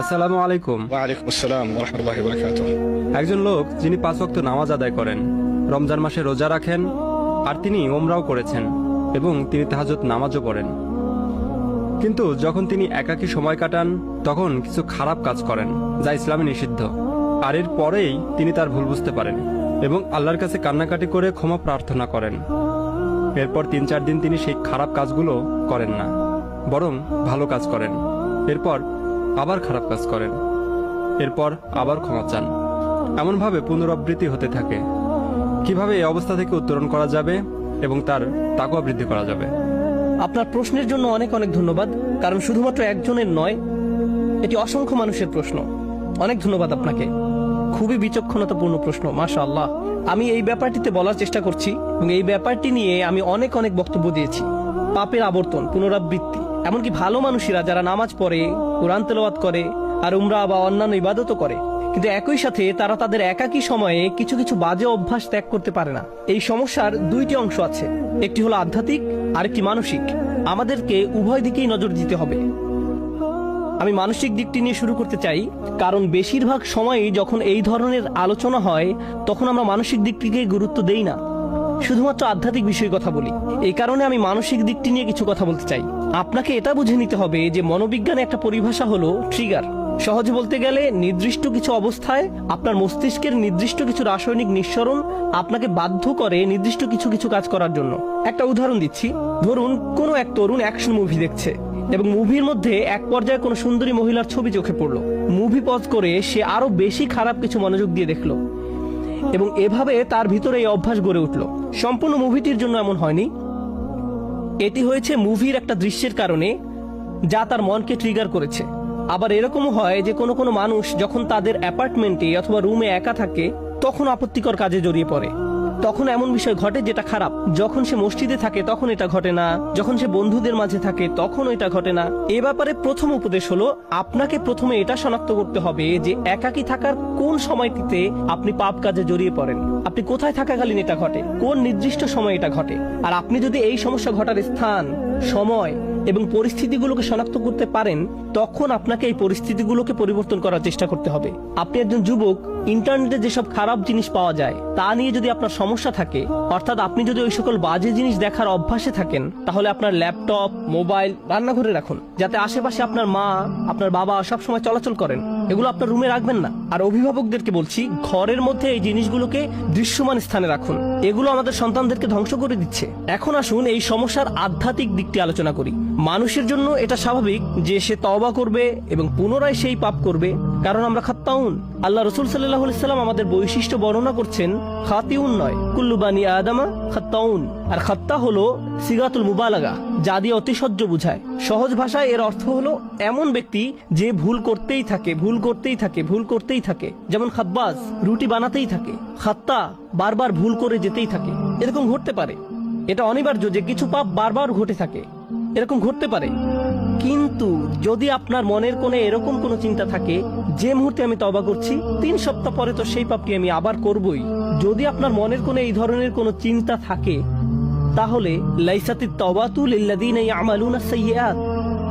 আসসালামু আলাইকুম। ওয়ালাইকুম আসসালাম ওয়া রাহমাতুল্লাহি ওয়া বারাকাতুহু। একজন লোক যিনি 5 ওয়াক্ত নামাজ আদায় করেন, রমজান মাসে রোজা রাখেন, আর তিনি ওমরাও করেছেন এবং তিনি তাহাজ্জুদ নামাজও পড়েন। কিন্তু যখন তিনি একাকী সময় কাটান তখন কিছু খারাপ কাজ করেন যা ইসলামে নিষিদ্ধ। আর এর পরেই তিনি তার ভুল বুঝতে পারেন এবং আল্লাহর কাছে কান্নাকাটি করে ক্ষমা প্রার্থনা করেন। এরপর 3-4 দিন তিনি সেই খারাপ কাজগুলো করেন না, বরং ভালো কাজ করেন। এরপর আবার খারাপ কাজ করেন, এরপর আবার ক্ষমা চান। এমনভাবে পুনরাবৃত্তি হতে থাকে। কিভাবে এই অবস্থা থেকে উত্তরণ করা যাবে এবং তার তাকওয়া বৃদ্ধি করা যাবে? আপনার প্রশ্নের জন্য অনেক অনেক ধন্যবাদ, কারণ শুধুমাত্র একজনের নয়, এটি অসংখ্য মানুষের প্রশ্ন। অনেক ধন্যবাদ আপনাকে। খুবই বিচক্ষণতাপূর্ণ প্রশ্ন, মাশাআল্লাহ। আমি এই ব্যাপারটিতে বলার চেষ্টা করছি এবং এই ব্যাপারটি নিয়ে আমি অনেক অনেক বক্তব্য দিয়েছি। পাপের আবর্তন, পুনরাবৃত্তি, এমনকি ভালো মানুষেরা যারা নামাজ পড়ে, কোরআন তেলাওয়াত করে আর উমরা বা অন্যান্য ইবাদতও করে, কিন্তু একই সাথে তারা তাদের একাকী সময়ে কিছু কিছু বাজে অভ্যাস ত্যাগ করতে পারে না। এই সমস্যার দুইটি অংশ আছে, একটি হলো আধ্যাত্মিক আর একটি মানসিক। আমাদেরকে উভয় দিকেই নজর দিতে হবে। আমি মানসিক দিকটি নিয়ে শুরু করতে চাই, কারণ বেশিরভাগ সময়ই যখন এই ধরনের আলোচনা হয় তখন আমরা মানসিক দিকটিকে গুরুত্ব দেই না, শুধুমাত্র আধ্যাত্মিক বিষয়ে কথা বলি। এই কারণে আমি মানসিক দিকটি নিয়ে কিছু কথা বলতে চাই। আপনাকে এটা বুঝে নিতে হবে যে মনোবিজ্ঞানে একটা পরিভাষা হলো ট্রিগার। সহজে বলতে গেলে নির্দিষ্ট কিছু অবস্থায় আপনার মস্তিষ্কের নির্দিষ্ট কিছু রাসায়নিক নিঃসরণ আপনাকে বাধ্য করে নির্দিষ্ট কিছু কিছু কাজ করার জন্য। একটা উদাহরণ দিচ্ছি। ধরুন কোনো এক তরুণ অ্যাকশন মুভি দেখছে এবং মুভির মধ্যে এক পর্যায়ে কোনো সুন্দরী মহিলার ছবি চোখে পড়লো। মুভি পজ করে সে আরো বেশি খারাপ কিছু মনোযোগ দিয়ে দেখলো এবং এভাবে তার ভিতরে এই অভ্যাস গড়ে উঠলো। সম্পূর্ণ মুভিটির জন্য এমন হয়নি, এটি হয়েছে মুভির একটা দৃশ্যের কারণে যা তার মনকে ট্রিগার করেছে। আবার এরকমও হয় যে কোনো কোনো মানুষ যখন তাদের অ্যাপার্টমেন্টে অথবা রুমে একা থাকে তখন আপত্তিকর কাজে জড়িয়ে পড়ে। তখন এমন বিষয় ঘটে যেটা খারাপ। যখন সে মসজিদে থাকে তখন এটা ঘটে না, যখন সে বন্ধুদের মাঝে থাকে তখন এটা ঘটে না। এ ব্যাপারে প্রথম উপদেশ হলো, আপনাকে প্রথমে এটা শনাক্ত করতে হবে যে একাকী থাকার কোন সময়টিতে আপনি পাপ কাজে জড়িয়ে পড়েন। আপনি কোথায় থাকাকালীন এটা ঘটে, কোন নির্দিষ্ট সময় এটা ঘটে। আর আপনি যদি এই সমস্যা ঘটার স্থান, সময় এবং পরিস্থিতিগুলোকে শনাক্ত করতে পারেন, তখন আপনাকে এই পরিস্থিতিগুলোকে পরিবর্তন করার চেষ্টা করতে হবে। আপনি একজন যুবক, ইন্টারনেটে যেসব খারাপ জিনিস পাওয়া যায় তা নিয়ে যদি আপনার সমস্যা থাকে, অর্থাৎ আপনি যদি ওই সকল বাজে জিনিস দেখার অভ্যাসে থাকেন, তাহলে আপনার ল্যাপটপ, মোবাইল রান্নাঘরে রাখুন, যাতে আশেপাশে আপনার মা, আপনার বাবা সবসময় চলাচল করেন। এগুলো আপনার রুমে রাখবেন না। আর অভিভাবকদেরকে বলছি, ঘরের মধ্যে এই জিনিসগুলোকে দৃশ্যমান স্থানে রাখুন। এগুলো আমাদের সন্তানদেরকে ধ্বংস করে দিচ্ছে। এখন আসুন এই সমস্যার আধ্যাত্মিক দিকটি আলোচনা করি। মানুষের জন্য এটা স্বাভাবিক যে সে তওবা করবে এবং পুনরায় সেই পাপ করবে, কারণ আমরা খাত্তাউন। আল্লাহ রাসূল সাল্লাল্লাহু আলাইহি সাল্লাম আমাদের বৈশিষ্ট্য বর্ণনা করছেন, খাতিউন নয়, কুল্লু বানি আদামা খাত্তাউন। আর খাত্তা হলো সিগাতুল মুবালাগা, যা দিয়ে অতিশয্য বুঝায়। সহজ ভাষায় এর অর্থ হলো এমন ব্যক্তি যে ভুল করতেই থাকে, ভুল করতেই থাকে, ভুল করতেই থাকে। যেমন খাব্বাজ রুটি বানাতেই থাকে, খাত্তা বারবার ভুল করে যেতেই থাকে। এরকম ঘটতে পারে, এটা অনিবার্য যে কিছু পাপ বারবার ঘটে থাকে, এরকম ঘটতে পারে। কিন্তু যদি আপনার মনের কোণে এরকম কোনো চিন্তা থাকে, যে মুহূর্তে আমি তওবা করছি 3 সপ্তাহ পরে তো সেই পাপটি আমি আবার করবই, যদি আপনার মনের কোণে এই ধরনের কোনো চিন্তা থাকে, তাহলে লাইসাতিত তাওবাতু লিল্লাযিনা ইয়ামালুনাস সাইয়্যাত,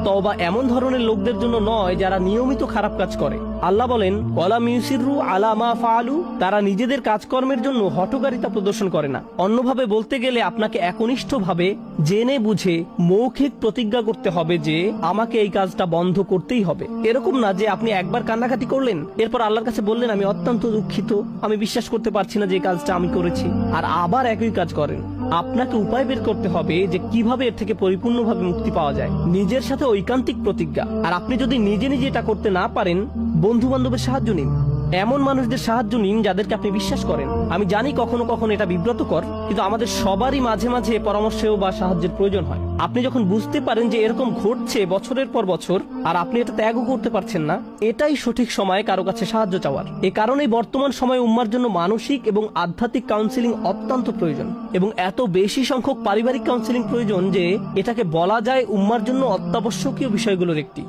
তওবা এমন ধরনের লোকদের জন্য নয় যারা নিয়মিত খারাপ কাজ করে। আল্লাহ বলেন, ওয়ালাম ইউসিররু আলা মা ফাআলু, তারা নিজেদের কাজকর্মের জন্য হঠকারিতা প্রদর্শন করে না। অন্যভাবে বলতে গেলে আপনাকে একনিষ্ঠভাবে জেনে বুঝে মৌখিক প্রতিজ্ঞা করতে হবে যে আমাকে এই কাজটা বন্ধ করতেই হবে। এরকম না যে আপনি একবার কান্নাকাটি করলেন, এরপর আল্লাহর কাছে বললেন আমি অত্যন্ত দুঃখিত, আমি বিশ্বাস করতে পারছি না যে এই কাজটা আমি করেছি, আর আবার একই কাজ করেন। আপনাকে উপায় বের করতে হবে যে কিভাবে এর থেকে পরিপূর্ণভাবে মুক্তি পাওয়া যায়। নিজের সাথে ঐকান্তিক প্রতিজ্ঞা। আর আপনি যদি নিজে নিজে এটা করতে না পারেন, বন্ধু বান্ধবের সাহায্য নিন, এমন মানুষদের সাহায্য নিন যাদেরকে আপনি বিশ্বাস করেন। আমি জানি কখনো কখনো এটা বিব্রতকর, কিন্তু আমাদের সবারই মাঝে মাঝে পরামর্শেও বা সাহায্যের প্রয়োজন হয়। আপনি যখন বুঝতে পারেন যে এরকম ঘটছে বছরের পর বছর আর আপনি এটা ত্যাগও করতে পারছেন না, এটাই সঠিক সময় কারো কাছে সাহায্য চাওয়ার। এ কারণেই বর্তমান সময়ে উম্মার জন্য মানসিক এবং আধ্যাত্মিক কাউন্সিলিং অত্যন্ত প্রয়োজন, এবং এত বেশি সংখ্যক পারিবারিক কাউন্সিলিং প্রয়োজন যে এটাকে বলা যায় উম্মার জন্য অত্যাবশ্যকীয় বিষয়গুলোর একটি।